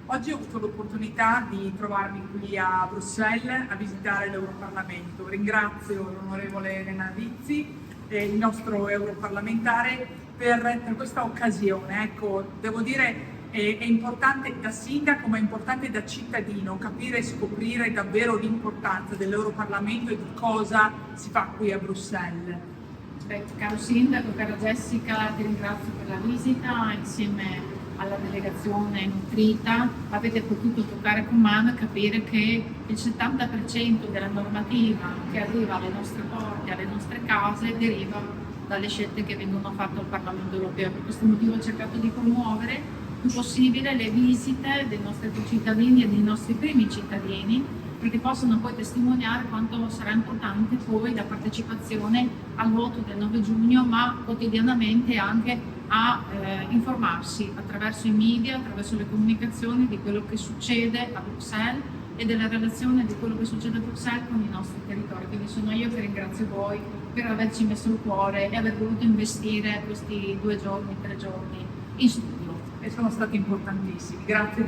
Oggi ho avuto l'opportunità di trovarmi qui a Bruxelles a visitare l'Europarlamento. Ringrazio l'onorevole Elena Rizzi, il nostro europarlamentare, per questa occasione. Ecco, devo dire è importante da sindaco, ma è importante da cittadino capire e scoprire davvero l'importanza dell'Europarlamento e di cosa si fa qui a Bruxelles. Beh, caro sindaco, cara Jessica, ti ringrazio per la visita. Insieme alla delegazione nutrita avete potuto toccare con mano e capire che il 70% della normativa che arriva alle nostre porte, alle nostre case, deriva dalle scelte che vengono fatte al Parlamento europeo. Per questo motivo ho cercato di promuovere il più possibile le visite dei nostri cittadini e dei nostri primi cittadini, perché possono poi testimoniare quanto sarà importante poi la partecipazione al voto del 9 giugno, ma quotidianamente anche a informarsi attraverso i media, attraverso le comunicazioni di quello che succede a Bruxelles e della relazione di quello che succede a Bruxelles con i nostri territori. Quindi sono io che ringrazio voi per averci messo il cuore e aver voluto investire questi 2 giorni, 3 giorni in studio. E sono stati importantissimi. Grazie.